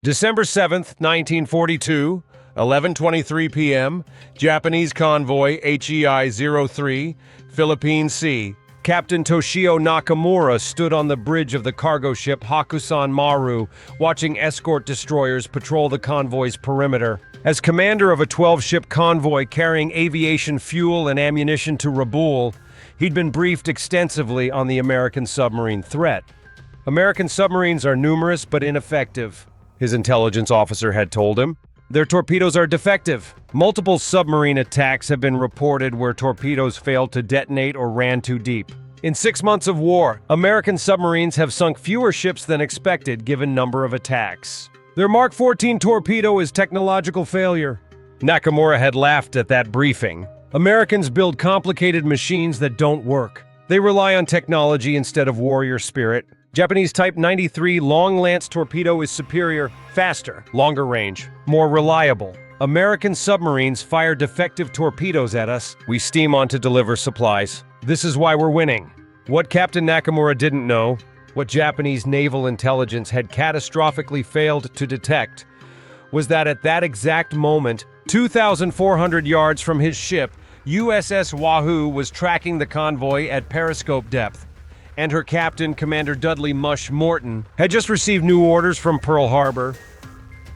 December 7th, 1942, 11:23 p.m., Japanese convoy HEI-03, Philippine Sea. Captain Toshio Nakamura stood on the bridge of the cargo ship Hakusan Maru, watching escort destroyers patrol the convoy's perimeter. As commander of a 12-ship convoy carrying aviation fuel and ammunition to Rabaul, he'd been briefed extensively on the American submarine threat. American submarines are numerous but ineffective, his intelligence officer had told him. Their torpedoes are defective. Multiple submarine attacks have been reported where torpedoes failed to detonate or ran too deep. In 6 months of war, American submarines have sunk fewer ships than expected given number of attacks. Their Mark 14 torpedo is technological failure. Nakamura had laughed at that briefing. Americans build complicated machines that don't work. They rely on technology instead of warrior spirit. Japanese Type 93 Long Lance torpedo is superior, faster, longer range, more reliable. American submarines fire defective torpedoes at us. We steam on to deliver supplies. This is why we're winning. What Captain Nakamura didn't know, what Japanese naval intelligence had catastrophically failed to detect, was that at that exact moment, 2,400 yards from his ship, USS Wahoo was tracking the convoy at periscope depth, and her captain, Commander Dudley Mush Morton, had just received new orders from Pearl Harbor.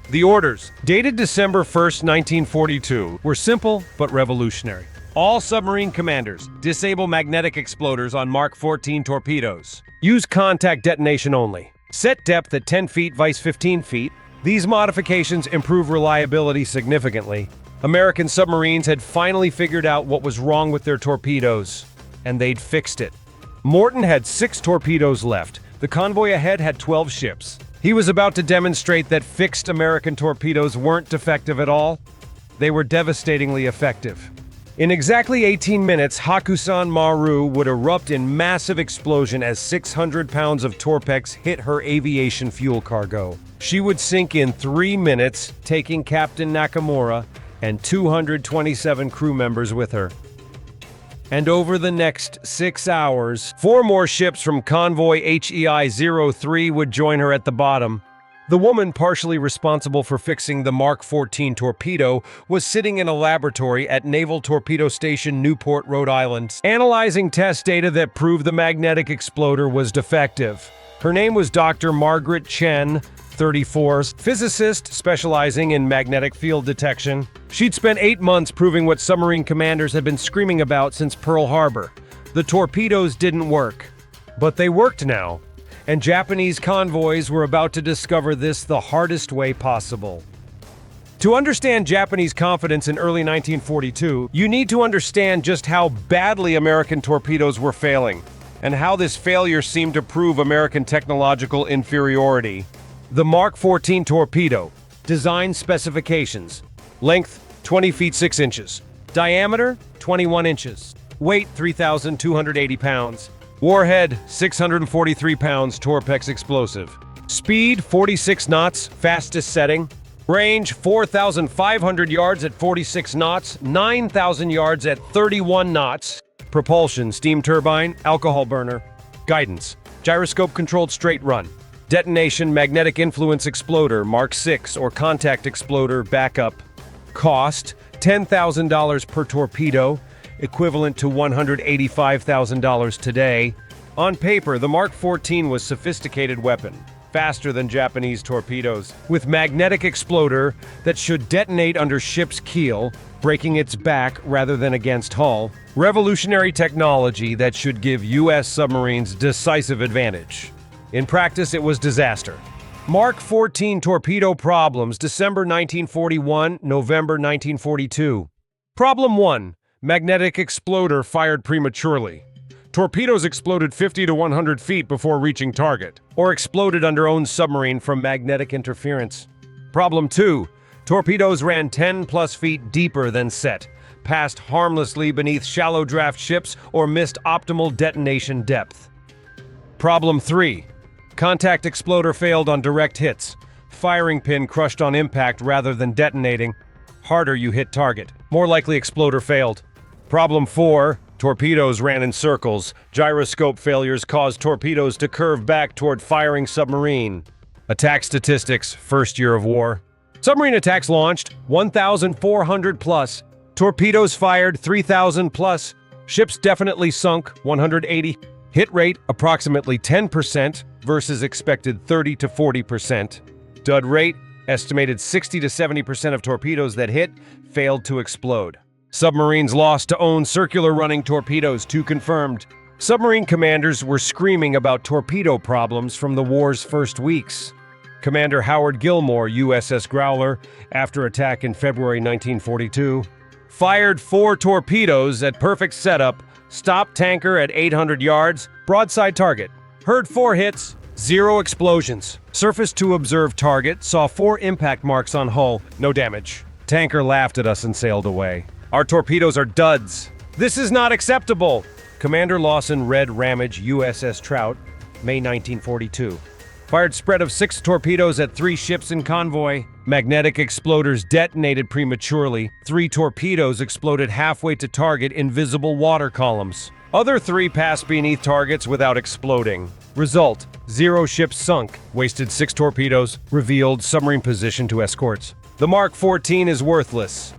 The orders, dated December 1st, 1942, were simple but revolutionary. All submarine commanders, disable magnetic exploders on Mark 14 torpedoes. Use contact detonation only. Set depth at 10 feet vice 15 feet. These modifications improve reliability significantly. American submarines had finally figured out what was wrong with their torpedoes, and they'd fixed it. Morton had 6 torpedoes left. The convoy ahead had 12 ships. He was about to demonstrate that fixed American torpedoes weren't defective at all. They were devastatingly effective. In exactly 18 minutes, Hakusan Maru would erupt in massive explosion as 600 pounds of torpex hit her aviation fuel cargo. She would sink in 3 minutes, taking Captain Nakamura and 227 crew members with her. And over the next 6 hours, 4 more ships from convoy HEI-03 would join her at the bottom. The woman partially responsible for fixing the Mark 14 torpedo was sitting in a laboratory at Naval Torpedo Station, Newport, Rhode Island, analyzing test data that proved the magnetic exploder was defective. Her name was Dr. Margaret Chen, 34, physicist specializing in magnetic field detection. She'd spent 8 months proving what submarine commanders had been screaming about since Pearl Harbor. The torpedoes didn't work. But they worked now, and Japanese convoys were about to discover this the hardest way possible. To understand Japanese confidence in early 1942, you need to understand just how badly American torpedoes were failing, and how this failure seemed to prove American technological inferiority. The Mark 14 torpedo. Design specifications. Length 20 feet 6 inches. Diameter 21 inches. Weight 3,280 pounds. Warhead 643 pounds Torpex explosive. Speed 46 knots, fastest setting. Range 4,500 yards at 46 knots, 9,000 yards at 31 knots. Propulsion steam turbine, alcohol burner. Guidance gyroscope controlled straight run. Detonation magnetic influence exploder Mark 6 or contact exploder backup. Cost $10,000 per torpedo, equivalent to $185,000 today. On paper, the Mark 14 was a sophisticated weapon, faster than Japanese torpedoes, with magnetic exploder that should detonate under ship's keel, breaking its back rather than against hull. Revolutionary technology that should give U.S. submarines decisive advantage. In practice, it was disaster. Mark 14 torpedo problems, December 1941, November 1942. Problem 1. Magnetic exploder fired prematurely. Torpedoes exploded 50 to 100 feet before reaching target, or exploded under own submarine from magnetic interference. Problem 2. Torpedoes ran 10+ feet deeper than set, passed harmlessly beneath shallow draft ships, or missed optimal detonation depth. Problem 3. Contact exploder failed on direct hits. Firing pin crushed on impact rather than detonating. Harder you hit target, more likely exploder failed. Problem 4. Torpedoes ran in circles. Gyroscope failures caused torpedoes to curve back toward firing submarine. Attack statistics, first year of war. Submarine attacks launched, 1,400 plus. Torpedoes fired, 3,000 plus. Ships definitely sunk, 180. Hit rate, approximately 10% versus expected 30 to 40%. Dud rate, estimated 60 to 70% of torpedoes that hit failed to explode. Submarines lost to own circular running torpedoes, 2 confirmed. Submarine commanders were screaming about torpedo problems from the war's first weeks. Commander Howard Gilmore, USS Growler, after attack in February 1942, fired 4 torpedoes at perfect setup, stopped tanker at 800 yards, broadside target. Heard 4 hits, 0 explosions. Surfaced to observe target, saw 4 impact marks on hull, no damage. Tanker laughed at us and sailed away. Our torpedoes are duds. This is not acceptable. Commander Lawson read Ramage, USS Trout, May 1942. Fired spread of 6 torpedoes at 3 ships in convoy. Magnetic exploders detonated prematurely. 3 torpedoes exploded halfway to target in visible water columns. Other 3 passed beneath targets without exploding. Result, 0 ships sunk. Wasted 6 torpedoes. Revealed submarine position to escorts. The Mark 14 is worthless.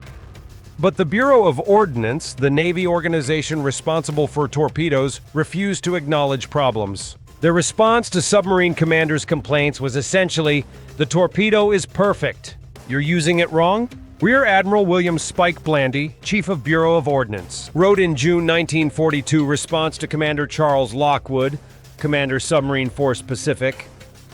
But the Bureau of Ordnance, the Navy organization responsible for torpedoes, refused to acknowledge problems. Their response to submarine commanders' complaints was essentially, "The torpedo is perfect. You're using it wrong?" Rear Admiral William Spike Blandy, Chief of Bureau of Ordnance, wrote in June 1942 response to Commander Charles Lockwood, Commander Submarine Force Pacific,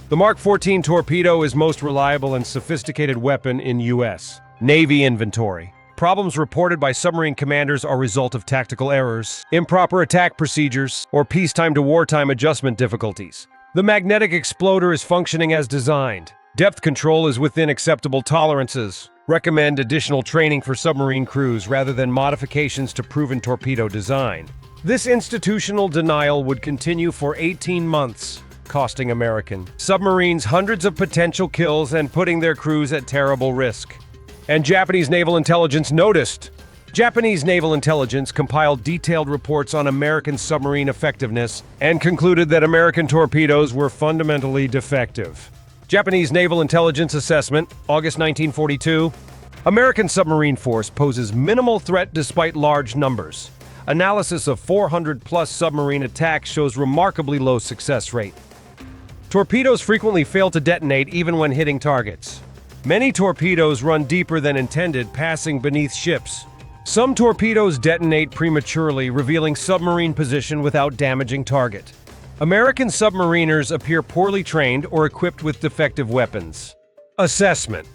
"The Mark 14 torpedo is most reliable and sophisticated weapon in U.S. Navy inventory. Problems reported by submarine commanders are result of tactical errors, improper attack procedures, or peacetime to wartime adjustment difficulties. The magnetic exploder is functioning as designed. Depth control is within acceptable tolerances. Recommend additional training for submarine crews rather than modifications to proven torpedo design." This institutional denial would continue for 18 months, costing American submarines hundreds of potential kills and putting their crews at terrible risk. And Japanese naval intelligence noticed. Japanese naval intelligence compiled detailed reports on American submarine effectiveness and concluded that American torpedoes were fundamentally defective. Japanese Naval Intelligence Assessment, August 1942. American submarine force poses minimal threat despite large numbers. Analysis of 400-plus submarine attacks shows remarkably low success rate. Torpedoes frequently fail to detonate even when hitting targets. Many torpedoes run deeper than intended, passing beneath ships. Some torpedoes detonate prematurely, revealing submarine position without damaging target. American submariners appear poorly trained or equipped with defective weapons. Assessment.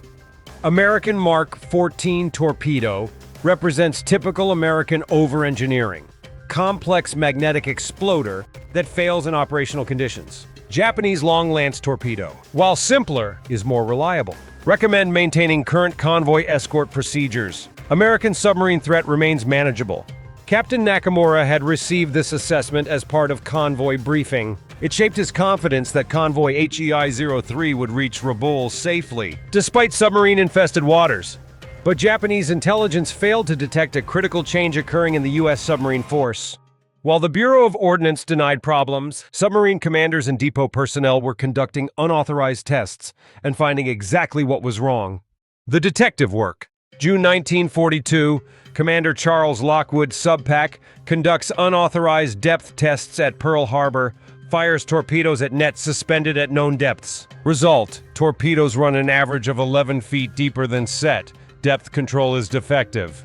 American Mark 14 torpedo represents typical American over-engineering. Complex magnetic exploder that fails in operational conditions. Japanese long-lance torpedo, while simpler, is more reliable. Recommend maintaining current convoy escort procedures. American submarine threat remains manageable. Captain Nakamura had received this assessment as part of convoy briefing. It shaped his confidence that convoy HEI-03 would reach Rabaul safely, despite submarine-infested waters. But Japanese intelligence failed to detect a critical change occurring in the U.S. submarine force. While the Bureau of Ordnance denied problems, submarine commanders and depot personnel were conducting unauthorized tests and finding exactly what was wrong. The detective work. June 1942, Commander Charles Lockwood, Subpac, conducts unauthorized depth tests at Pearl Harbor, fires torpedoes at nets suspended at known depths. Result: torpedoes run an average of 11 feet deeper than set. Depth control is defective.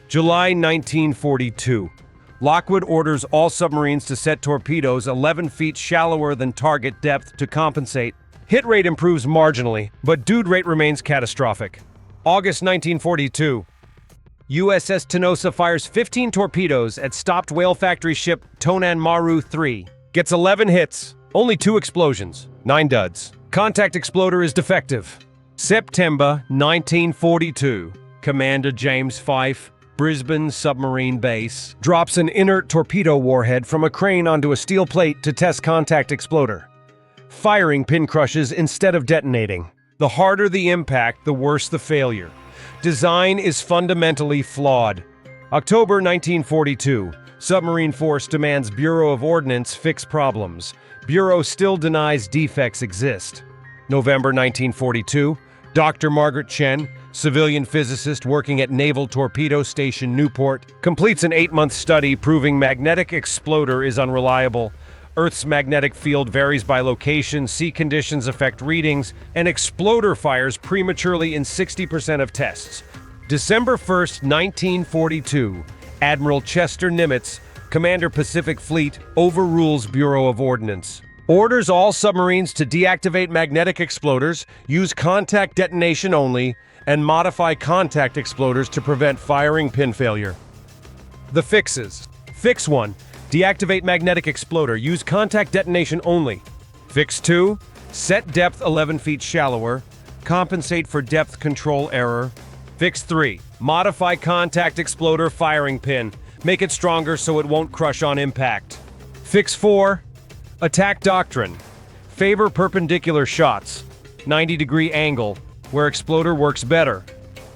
July 1942. Lockwood orders all submarines to set torpedoes 11 feet shallower than target depth to compensate. Hit rate improves marginally, but dude rate remains catastrophic. August 1942. USS Tanosa fires 15 torpedoes at stopped whale factory ship Tonan Maru 3. Gets 11 hits, only 2 explosions, 9 duds. Contact exploder is defective. September 1942. Commander James Fife, Brisbane Submarine Base, drops an inert torpedo warhead from a crane onto a steel plate to test contact exploder. Firing pin crushes instead of detonating. The harder the impact, the worse the failure. Design is fundamentally flawed. October 1942. Submarine Force demands Bureau of Ordnance fix problems. Bureau still denies defects exist. November 1942, Dr. Margaret Chen, civilian physicist working at Naval Torpedo Station Newport, completes an 8-month study proving magnetic exploder is unreliable. Earth's magnetic field varies by location, sea conditions affect readings, and exploder fires prematurely in 60% of tests. December 1st, 1942, Admiral Chester Nimitz, Commander Pacific Fleet, overrules Bureau of Ordnance. Orders all submarines to deactivate magnetic exploders, use contact detonation only, and modify contact exploders to prevent firing pin failure. The fixes. Fix 1. Deactivate magnetic exploder. Use contact detonation only. Fix 2. Set depth 11 feet shallower. Compensate for depth control error. Fix 3. Modify contact exploder firing pin. Make it stronger so it won't crush on impact. Fix 4. Attack doctrine. Favor perpendicular shots. 90-degree angle, where exploder works better.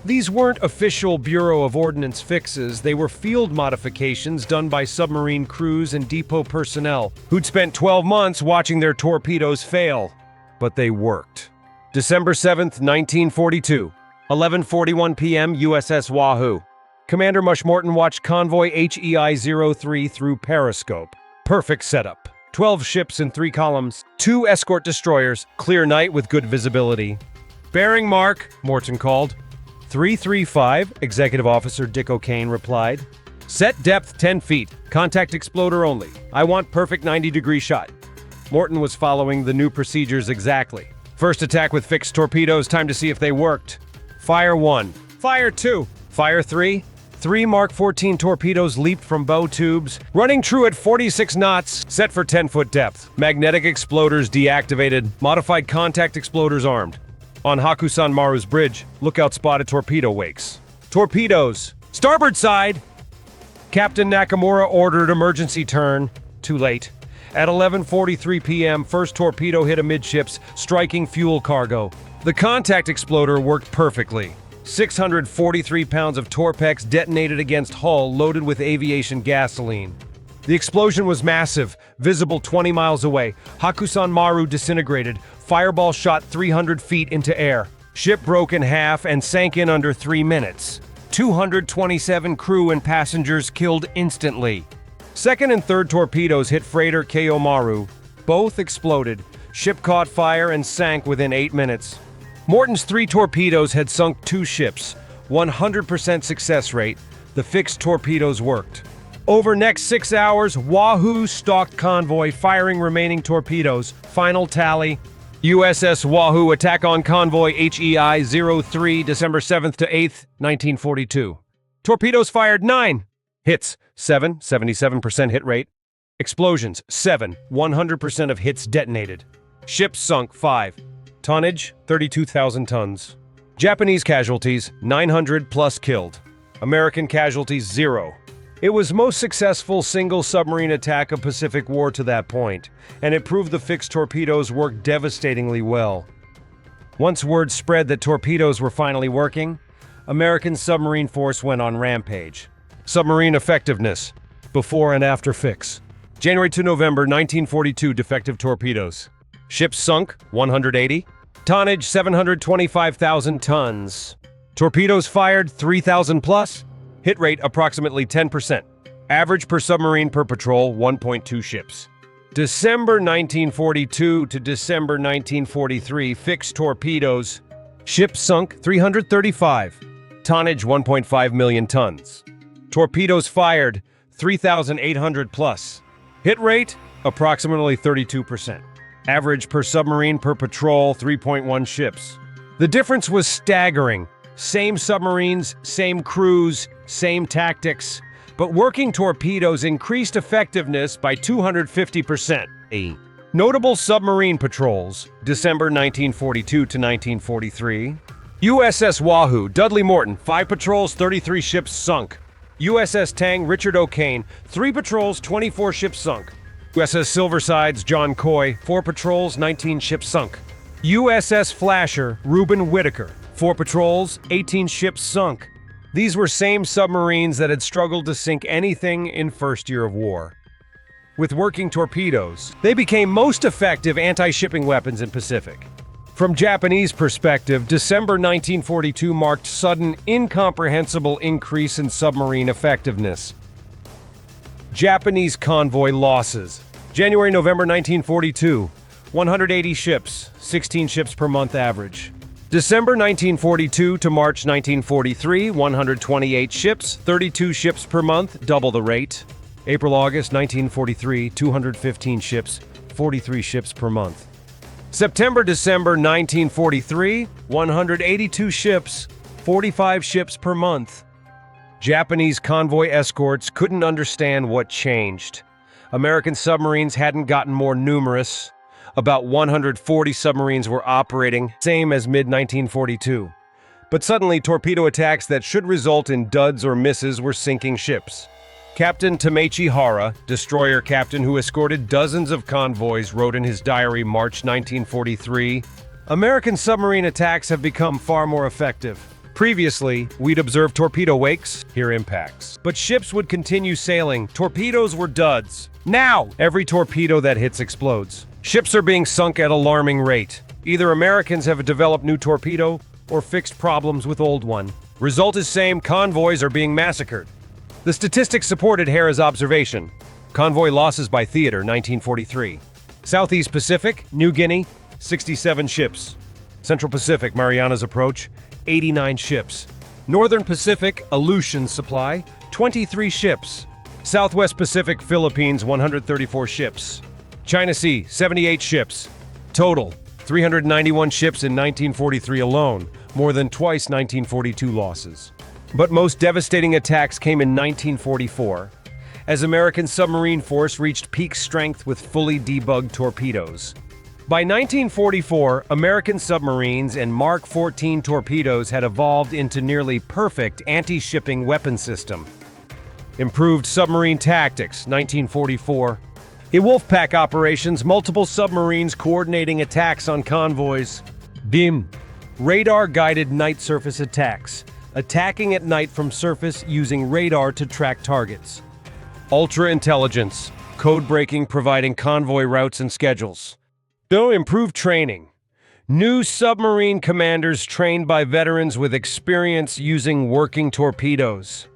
These weren't official Bureau of Ordnance fixes, they were field modifications done by submarine crews and depot personnel who'd spent 12 months watching their torpedoes fail. But they worked. December 7th, 1942, 11:41 p.m. USS Wahoo. Commander Mush Morton watched convoy HEI-03 through periscope. Perfect setup. 12 ships in 3 columns, 2 escort destroyers, clear night with good visibility. Bearing mark, Morton called. 335, Executive Officer Dick O'Kane replied. Set depth 10 feet, contact exploder only. I want perfect 90-degree shot. Morton was following the new procedures exactly. First attack with fixed torpedoes, time to see if they worked. Fire 1. Fire 2. Fire 3. 3 Mark 14 torpedoes leaped from bow tubes, running true at 46 knots, set for 10-foot depth. Magnetic exploders deactivated, modified contact exploders armed. On Hakusan Maru's bridge, lookout spotted torpedo wakes. Torpedoes! Starboard side! Captain Nakamura ordered emergency turn. Too late. At 11:43 p.m., first torpedo hit amidships, striking fuel cargo. The contact exploder worked perfectly. 643 pounds of Torpex detonated against hull loaded with aviation gasoline. The explosion was massive, visible 20 miles away. Hakusan Maru disintegrated. Fireball shot 300 feet into air. Ship broke in half and sank in under 3 minutes. 227 crew and passengers killed instantly. Second and third torpedoes hit freighter Keio Maru. Both exploded. Ship caught fire and sank within 8 minutes. Morton's 3 torpedoes had sunk 2 ships, 100% success rate. The fixed torpedoes worked. Over next 6 hours, Wahoo stalked convoy, firing remaining torpedoes. Final tally: USS Wahoo attack on convoy HEI-03, December 7th to 8th, 1942. Torpedoes fired 9. Hits 7, 77% hit rate. Explosions 7, 100% of hits detonated. Ships sunk 5. Tonnage, 32,000 tons. Japanese casualties, 900 plus killed. American casualties, 0. It was most successful single submarine attack of Pacific War to that point, and it proved the fixed torpedoes worked devastatingly well. Once word spread that torpedoes were finally working, American submarine force went on rampage. Submarine effectiveness, before and after fix. January to November 1942 defective torpedoes. Ships sunk, 180. Tonnage, 725,000 tons. Torpedoes fired, 3,000 plus. Hit rate, approximately 10%. Average per submarine per patrol, 1.2 ships. December 1942 to December 1943, fixed torpedoes. Ships sunk, 335. Tonnage, 1.5 million tons. Torpedoes fired, 3,800 plus. Hit rate, approximately 32%. Average per submarine per patrol, 3.1 ships. The difference was staggering. Same submarines, same crews, same tactics. But working torpedoes increased effectiveness by 250%. Notable submarine patrols, December 1942 to 1943. USS Wahoo, Dudley Morton, 5 patrols, 33 ships sunk. USS Tang, Richard O'Kane, 3 patrols, 24 ships sunk. USS Silversides, John Coy, 4 patrols, 19 ships sunk. USS Flasher, Reuben Whitaker, 4 patrols, 18 ships sunk. These were same submarines that had struggled to sink anything in first year of war. With working torpedoes, they became most effective anti-shipping weapons in Pacific. From Japanese perspective, December 1942 marked sudden, incomprehensible increase in submarine effectiveness. Japanese convoy losses. January-November 1942, 180 ships, 16 ships per month average. December 1942 to March 1943, 128 ships, 32 ships per month, double the rate. April-August 1943, 215 ships, 43 ships per month. September-December 1943, 182 ships, 45 ships per month. Japanese convoy escorts couldn't understand what changed. American submarines hadn't gotten more numerous. About 140 submarines were operating, same as mid-1942. But suddenly, torpedo attacks that should result in duds or misses were sinking ships. Captain Toshio Nakamura, destroyer captain who escorted dozens of convoys, wrote in his diary March 1943, "American submarine attacks have become far more effective. Previously, we'd observe torpedo wakes, hear impacts. But ships would continue sailing. Torpedoes were duds. Now, every torpedo that hits explodes. Ships are being sunk at alarming rate. Either Americans have developed new torpedo or fixed problems with old one. Result is same, convoys are being massacred." The statistics supported Hera's observation. Convoy losses by theater, 1943. Southeast Pacific, New Guinea, 67 ships. Central Pacific, Marianas Approach, 89 ships. Northern Pacific, Aleutian Supply, 23 ships. Southwest Pacific, Philippines, 134 ships. China Sea, 78 ships. Total, 391 ships in 1943 alone, more than twice 1942 losses. But most devastating attacks came in 1944, as American submarine force reached peak strength with fully debugged torpedoes. By 1944, American submarines and Mark 14 torpedoes had evolved into nearly perfect anti-shipping weapon system. Improved submarine tactics, 1944. Wolfpack operations, multiple submarines coordinating attacks on convoys. BIM, radar-guided night surface attacks, attacking at night from surface using radar to track targets. Ultra-intelligence, code-breaking providing convoy routes and schedules. Improved training. New submarine commanders trained by veterans with experience using working torpedoes.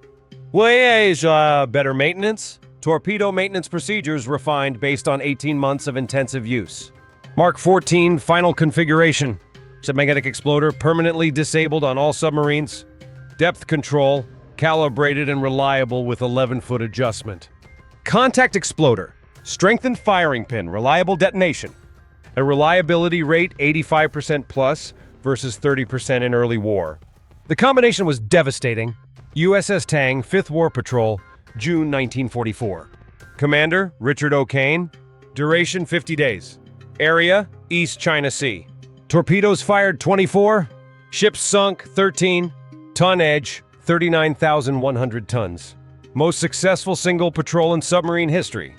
Better maintenance. Torpedo maintenance procedures refined based on 18 months of intensive use. Mark 14 final configuration. Magnetic exploder permanently disabled on all submarines. Depth control, calibrated and reliable with 11-foot adjustment. Contact exploder, strengthened firing pin, reliable detonation. A reliability rate 85% plus versus 30% in early war. The combination was devastating. USS Tang, 5th War Patrol, June 1944. Commander, Richard O'Kane. Duration, 50 days. Area, East China Sea. Torpedoes fired, 24. Ships sunk, 13. Tonnage, 39,100 tons. Most successful single patrol in submarine history.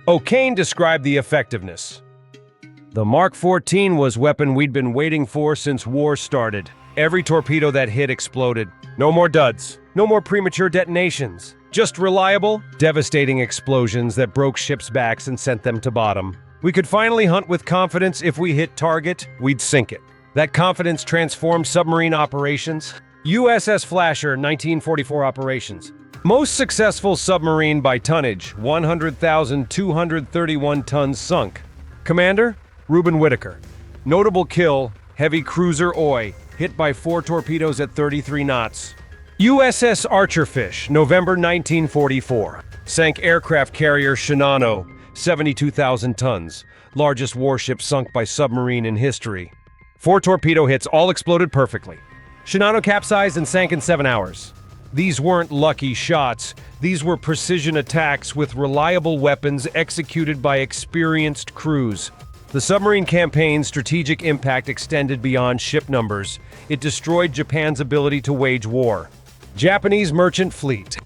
O'Kane described the effectiveness. The Mark 14 was weapon we'd been waiting for since war started. Every torpedo that hit exploded. No more duds. No more premature detonations. Just reliable, devastating explosions that broke ships' backs and sent them to bottom. We could finally hunt with confidence. If we hit target, we'd sink it. That confidence transformed submarine operations. USS Flasher, 1944 operations. Most successful submarine by tonnage, 100,231 tons sunk. Commander, Reuben Whitaker. Notable kill, heavy cruiser Oi, hit by 4 torpedoes at 33 knots. USS Archerfish, November 1944. Sank aircraft carrier Shinano, 72,000 tons. Largest warship sunk by submarine in history. 4 torpedo hits, all exploded perfectly. Shinano capsized and sank in 7 hours. These weren't lucky shots. These were precision attacks with reliable weapons executed by experienced crews. The submarine campaign's strategic impact extended beyond ship numbers. It destroyed Japan's ability to wage war. Japanese merchant fleet.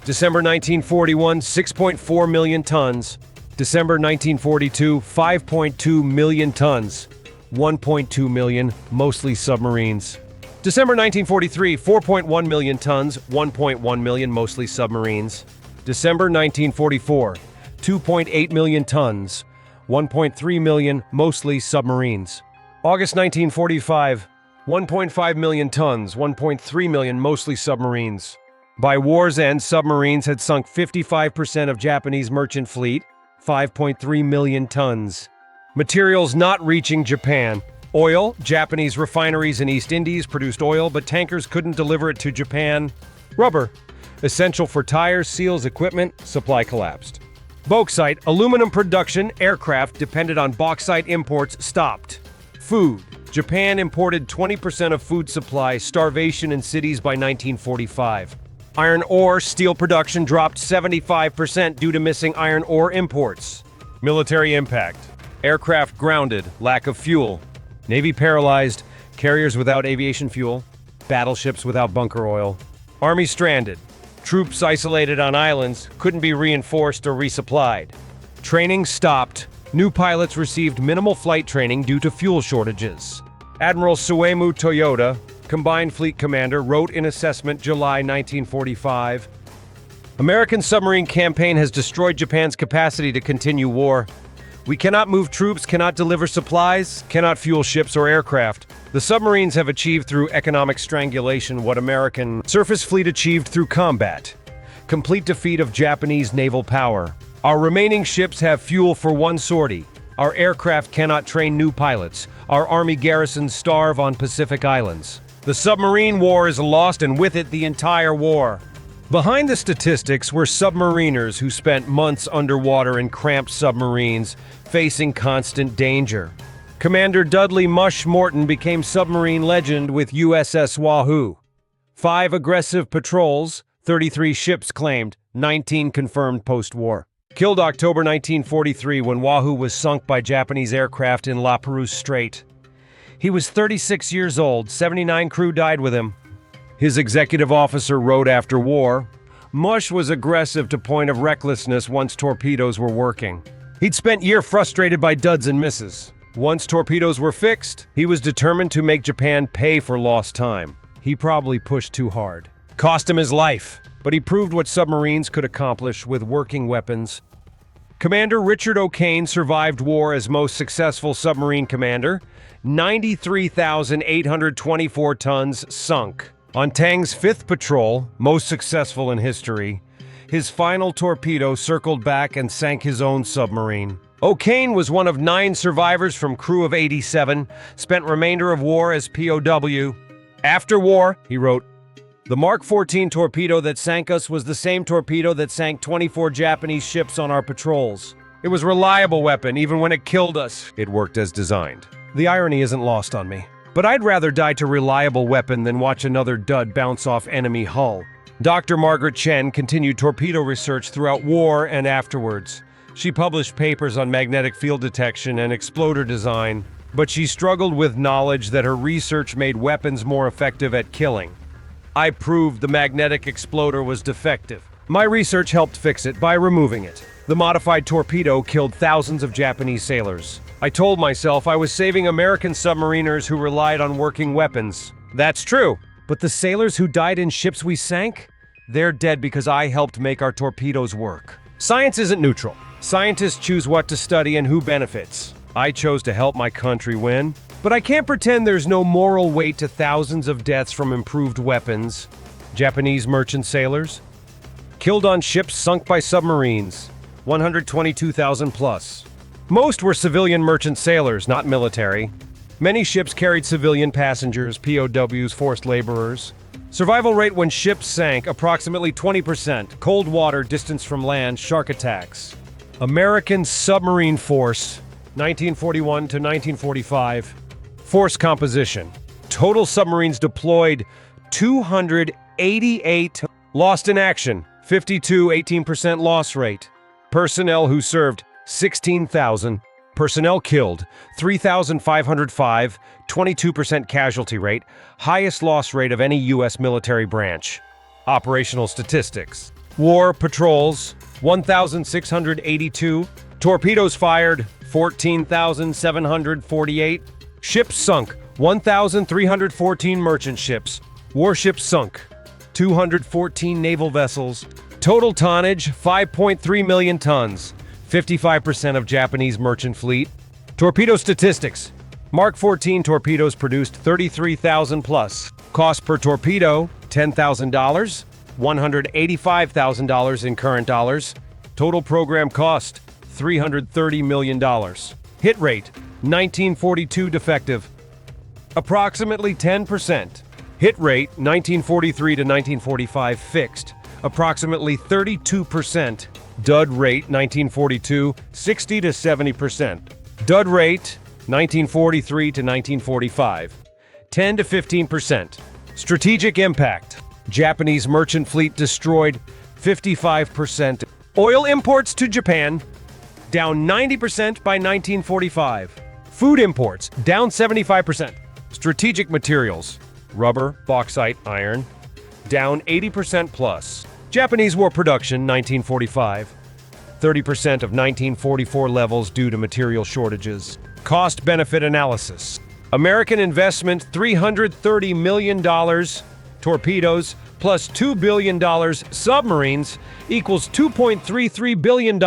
December 1941, 6.4 million tons. December 1942, 5.2 million tons. 1.2 million, mostly submarines. December 1943, 4.1 million tons, 1.1 million, mostly submarines. December 1944, 2.8 million tons, 1.3 million, mostly submarines. August 1945, 1.5 million tons, 1.3 million mostly submarines. By war's end, submarines had sunk 55% of Japanese merchant fleet, 5.3 million tons. Materials not reaching Japan. Oil. Japanese refineries in East Indies produced oil, but tankers couldn't deliver it to Japan. Rubber. Essential for tires, seals, equipment. Supply collapsed. Bauxite. Aluminum production, aircraft depended on bauxite imports stopped. Food. Japan imported 20% of food supply, starvation in cities by 1945. Iron ore, steel production dropped 75% due to missing iron ore imports. Military impact. Aircraft grounded, lack of fuel. Navy paralyzed, carriers without aviation fuel, battleships without bunker oil. Army stranded. Troops isolated on islands, couldn't be reinforced or resupplied. Training stopped. New pilots received minimal flight training due to fuel shortages. Admiral Suemu Toyoda, Combined Fleet Commander, wrote in assessment July 1945, American submarine campaign has destroyed Japan's capacity to continue war. We cannot move troops, cannot deliver supplies, cannot fuel ships or aircraft. The submarines have achieved through economic strangulation what American surface fleet achieved through combat. Complete defeat of Japanese naval power. Our remaining ships have fuel for one sortie. Our aircraft cannot train new pilots. Our army garrisons starve on Pacific Islands. The submarine war is lost, and with it the entire war. Behind the statistics were submariners who spent months underwater in cramped submarines, facing constant danger. Commander Dudley "Mush" Morton became submarine legend with USS Wahoo. 5 aggressive patrols, 33 ships claimed, 19 confirmed post-war. Killed October 1943 when Wahoo was sunk by Japanese aircraft in La Perouse Strait. He was 36 years old, 79 crew died with him. His executive officer wrote after war, Mush was aggressive to point of recklessness once torpedoes were working. He'd spent year frustrated by duds and misses. Once torpedoes were fixed, he was determined to make Japan pay for lost time. He probably pushed too hard. Cost him his life, but he proved what submarines could accomplish with working weapons. Commander Richard O'Kane survived war as most successful submarine commander. 93,824 tons sunk. On Tang's 5th patrol, most successful in history, his final torpedo circled back and sank his own submarine. O'Kane was one of 9 survivors from crew of 87, spent remainder of war as POW. After war, he wrote, the Mark 14 torpedo that sank us was the same torpedo that sank 24 Japanese ships on our patrols. It was a reliable weapon, even when it killed us. It worked as designed. The irony isn't lost on me. But I'd rather die to reliable weapon than watch another dud bounce off enemy hull. Dr. Margaret Chen continued torpedo research throughout war and afterwards. She published papers on magnetic field detection and exploder design, but she struggled with knowledge that her research made weapons more effective at killing. I proved the magnetic exploder was defective. My research helped fix it by removing it. The modified torpedo killed thousands of Japanese sailors. I told myself I was saving American submariners who relied on working weapons. That's true. But the sailors who died in ships we sank? They're dead because I helped make our torpedoes work. Science isn't neutral. Scientists choose what to study and who benefits. I chose to help my country win. But I can't pretend there's no moral weight to thousands of deaths from improved weapons. Japanese merchant sailors? Killed on ships sunk by submarines. 122,000 plus. Most were civilian merchant sailors, not military. Many ships carried civilian passengers, POWs, forced laborers. Survival rate when ships sank, approximately 20%. Cold water, distance from land, shark attacks. American submarine force, 1941 to 1945. Force composition. Total submarines deployed, 288. Lost in action, 52, 18% loss rate. Personnel who served, 16,000. Personnel killed, 3,505, 22% casualty rate, highest loss rate of any U.S. military branch. Operational statistics. War patrols, 1,682. Torpedoes fired, 14,748. Ships sunk, 1,314 merchant ships. Warships sunk, 214 naval vessels. Total tonnage, 5.3 million tons. 55% of Japanese merchant fleet. Torpedo statistics. Mark 14 torpedoes produced 33,000 plus. Cost per torpedo, $10,000, $185,000 in current dollars. Total program cost, $330 million. Hit rate, 1942 defective, approximately 10%. Hit rate, 1943 to 1945 fixed, approximately 32%. Dud rate, 1942, 60 to 70%. Dud rate, 1943 to 1945, 10 to 15%. Strategic impact. Japanese merchant fleet destroyed, 55%. Oil imports to Japan, down 90% by 1945. Food imports, down 75%. Strategic materials, rubber, bauxite, iron, down 80% plus. Japanese war production, 1945, 30% of 1944 levels due to material shortages. Cost-benefit analysis. American investment, $330 million. Torpedoes, plus $2 billion. Submarines, equals $2.33 billion.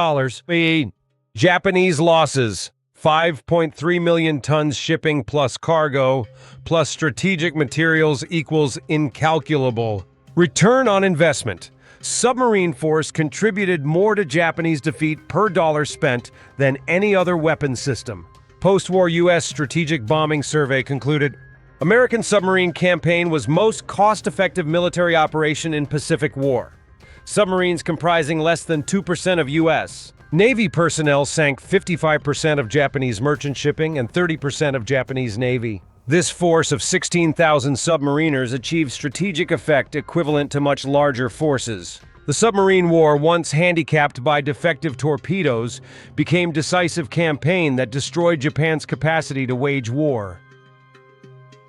Japanese losses, 5.3 million tons shipping plus cargo, plus strategic materials equals incalculable. Return on investment. Submarine force contributed more to Japanese defeat per dollar spent than any other weapon system. Post-war U.S. Strategic Bombing Survey concluded, American submarine campaign was most cost-effective military operation in Pacific War. Submarines comprising less than 2% of U.S. Navy personnel sank 55% of Japanese merchant shipping and 30% of Japanese Navy. This force of 16,000 submariners achieved strategic effect equivalent to much larger forces. The submarine war, once handicapped by defective torpedoes, became a decisive campaign that destroyed Japan's capacity to wage war.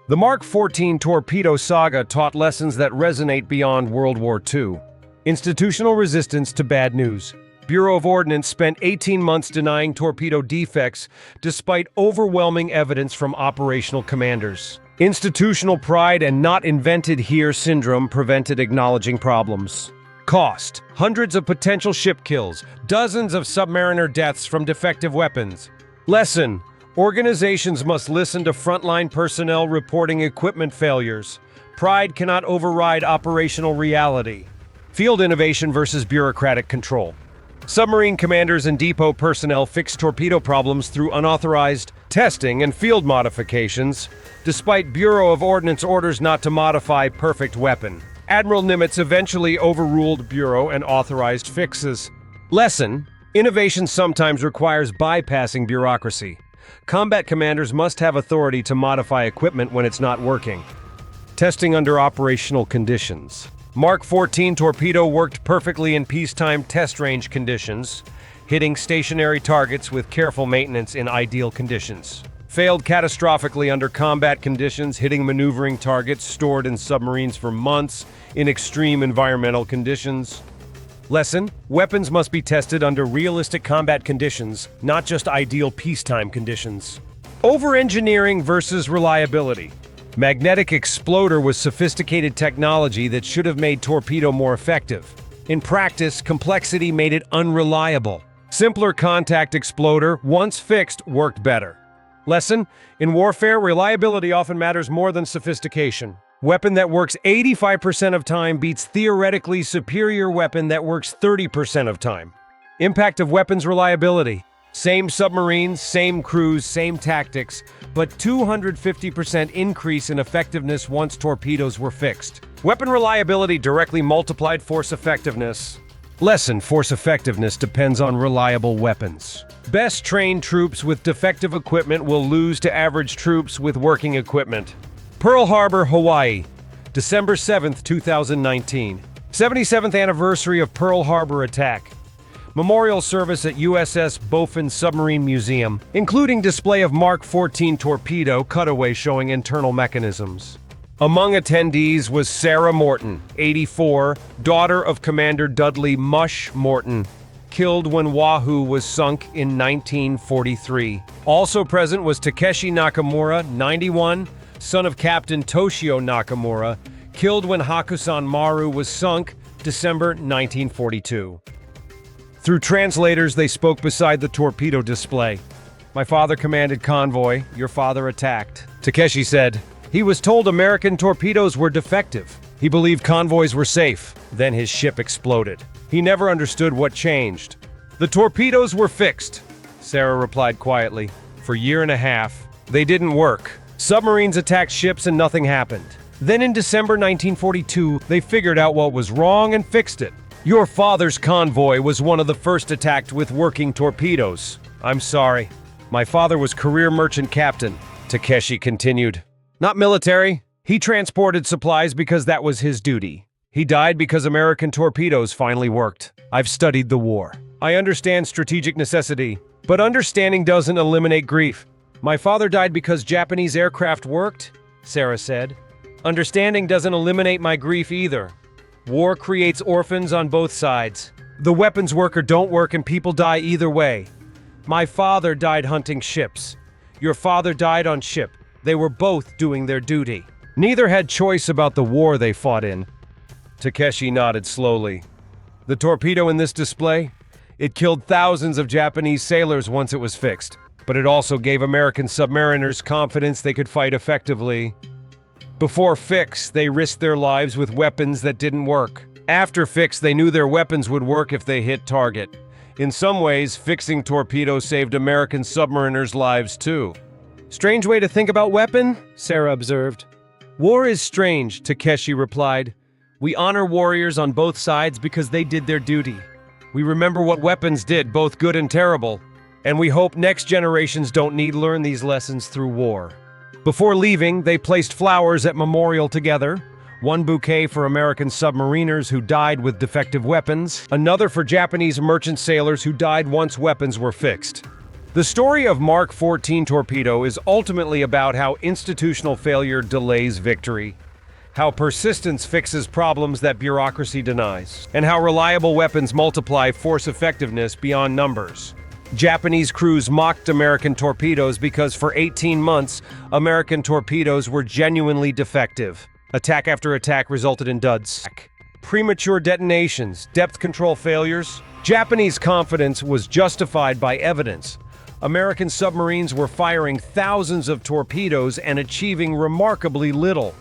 The Mark 14 torpedo saga taught lessons that resonate beyond World War II. Institutional resistance to bad news. Bureau of Ordnance spent 18 months denying torpedo defects despite overwhelming evidence from operational commanders. Institutional pride and not invented here syndrome prevented acknowledging problems. Cost: hundreds of potential ship kills, dozens of submariner deaths from defective weapons. Lesson: organizations must listen to frontline personnel reporting equipment failures. Pride cannot override operational reality. Field innovation versus bureaucratic control. Submarine commanders and depot personnel fixed torpedo problems through unauthorized testing and field modifications, despite Bureau of Ordnance orders not to modify perfect weapon. Admiral Nimitz eventually overruled Bureau and authorized fixes. Lesson: innovation sometimes requires bypassing bureaucracy. Combat commanders must have authority to modify equipment when it's not working. Testing under operational conditions. Mark 14 torpedo worked perfectly in peacetime test range conditions, hitting stationary targets with careful maintenance in ideal conditions. Failed catastrophically under combat conditions, hitting maneuvering targets stored in submarines for months in extreme environmental conditions. Lesson: weapons must be tested under realistic combat conditions, not just ideal peacetime conditions. Over-engineering versus reliability. Magnetic exploder was sophisticated technology that should have made torpedo more effective. In practice, complexity made it unreliable. Simpler contact exploder, once fixed, worked better. Lesson: in warfare, reliability often matters more than sophistication. Weapon that works 85% of time beats theoretically superior weapon that works 30% of time. Impact of weapons reliability. Same submarines, same crews, same tactics, but 250% increase in effectiveness once torpedoes were fixed. Weapon reliability directly multiplied force effectiveness. Lesson: force effectiveness depends on reliable weapons. Best trained troops with defective equipment will lose to average troops with working equipment. Pearl Harbor, Hawaii, December 7, 2019. 77th anniversary of Pearl Harbor attack. Memorial service at USS Bofin Submarine Museum, including display of Mark 14 torpedo cutaway showing internal mechanisms. Among attendees was Sarah Morton, 84, daughter of Commander Dudley Mush Morton, killed when Wahoo was sunk in 1943. Also present was Takeshi Nakamura, 91, son of Captain Toshio Nakamura, killed when Hakusan Maru was sunk, December 1942. Through translators, they spoke beside the torpedo display. My father commanded convoy. Your father attacked. Takeshi said. He was told American torpedoes were defective. He believed convoys were safe. Then his ship exploded. He never understood what changed. The torpedoes were fixed, Sarah replied quietly. For a year and a half, they didn't work. Submarines attacked ships and nothing happened. Then in December 1942, they figured out what was wrong and fixed it. Your father's convoy was one of the first attacked with working torpedoes. I'm sorry. My father was career merchant captain, Takeshi continued. Not military. He transported supplies because that was his duty. He died because American torpedoes finally worked. I've studied the war. I understand strategic necessity, but understanding doesn't eliminate grief. My father died because Japanese aircraft worked, Sarah said. Understanding doesn't eliminate my grief either. War creates orphans on both sides. The weapons work or don't work and people die either way. My father died hunting ships. Your father died on ship. They were both doing their duty. Neither had choice about the war they fought in. Takeshi nodded slowly. The torpedo in this display? It killed thousands of Japanese sailors once it was fixed, but it also gave American submariners confidence they could fight effectively. Before fix, they risked their lives with weapons that didn't work. After fix, they knew their weapons would work if they hit target. In some ways, fixing torpedoes saved American submariners' lives too. Strange way to think about weapon, Sarah observed. War is strange, Takeshi replied. We honor warriors on both sides because they did their duty. We remember what weapons did, both good and terrible. And we hope next generations don't need to learn these lessons through war. Before leaving, they placed flowers at memorial together. One bouquet for American submariners who died with defective weapons, another for Japanese merchant sailors who died once weapons were fixed. The story of Mark 14 torpedo is ultimately about how institutional failure delays victory, how persistence fixes problems that bureaucracy denies, and how reliable weapons multiply force effectiveness beyond numbers. Japanese crews mocked American torpedoes because for 18 months, American torpedoes were genuinely defective. Attack after attack resulted in duds. Premature detonations, depth control failures. Japanese confidence was justified by evidence. American submarines were firing thousands of torpedoes and achieving remarkably little.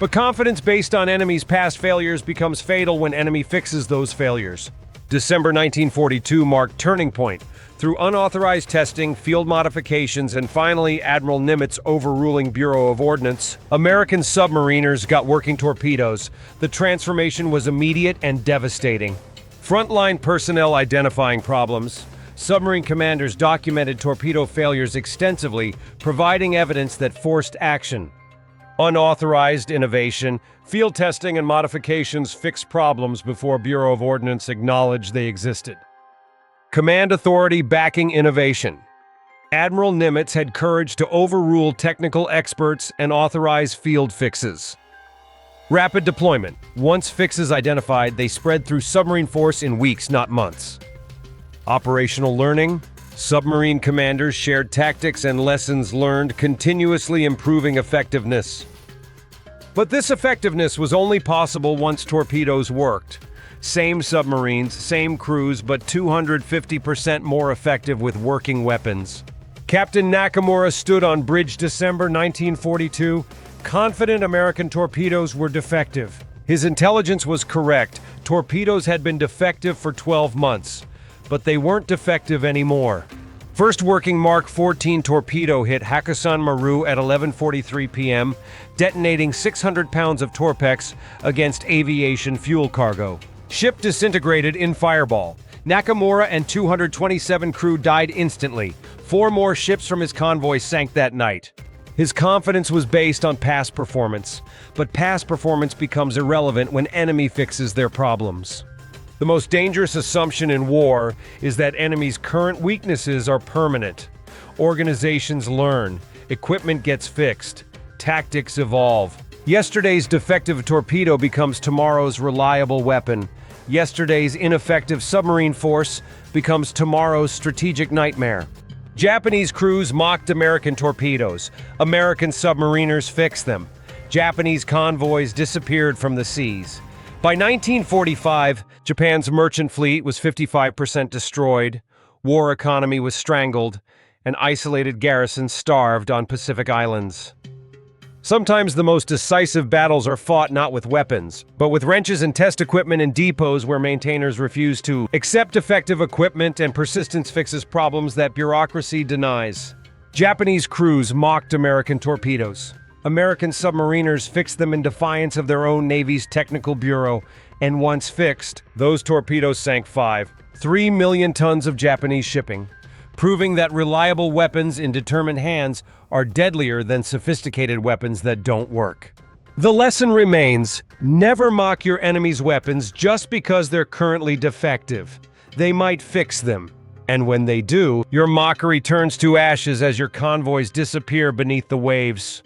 But confidence based on enemy's past failures becomes fatal when enemy fixes those failures. December 1942 marked turning point. Through unauthorized testing, field modifications, and finally Admiral Nimitz overruling Bureau of Ordnance, American submariners got working torpedoes. The transformation was immediate and devastating. Frontline personnel identifying problems. Submarine commanders documented torpedo failures extensively, providing evidence that forced action. Unauthorized innovation. Field testing and modifications fixed problems before Bureau of Ordnance acknowledged they existed. Command authority backing innovation. Admiral Nimitz had courage to overrule technical experts and authorize field fixes. Rapid deployment. Once fixes identified, they spread through submarine force in weeks, not months. Operational learning. Submarine commanders shared tactics and lessons learned, continuously improving effectiveness. But this effectiveness was only possible once torpedoes worked. Same submarines, same crews, but 250% more effective with working weapons. Captain Nakamura stood on bridge December 1942, confident American torpedoes were defective. His intelligence was correct. Torpedoes had been defective for 12 months, but they weren't defective anymore. First working Mark 14 torpedo hit Hakusan Maru at 11:43 p.m., detonating 600 pounds of Torpex against aviation fuel cargo. Ship disintegrated in fireball. Nakamura and 227 crew died instantly. 4 more ships from his convoy sank that night. His confidence was based on past performance, but past performance becomes irrelevant when enemy fixes their problems. The most dangerous assumption in war is that enemies' current weaknesses are permanent. Organizations learn, equipment gets fixed, tactics evolve. Yesterday's defective torpedo becomes tomorrow's reliable weapon. Yesterday's ineffective submarine force becomes tomorrow's strategic nightmare. Japanese crews mocked American torpedoes. American submariners fixed them. Japanese convoys disappeared from the seas. By 1945, Japan's merchant fleet was 55% destroyed, war economy was strangled, and isolated garrisons starved on Pacific islands. Sometimes the most decisive battles are fought not with weapons, but with wrenches and test equipment in depots where maintainers refuse to accept defective equipment and persistence fixes problems that bureaucracy denies. Japanese crews mocked American torpedoes. American submariners fixed them in defiance of their own Navy's technical bureau, and once fixed, those torpedoes sank 3 million tons of Japanese shipping, proving that reliable weapons in determined hands are deadlier than sophisticated weapons that don't work. The lesson remains: never mock your enemy's weapons just because they're currently defective. They might fix them. And when they do, your mockery turns to ashes as your convoys disappear beneath the waves.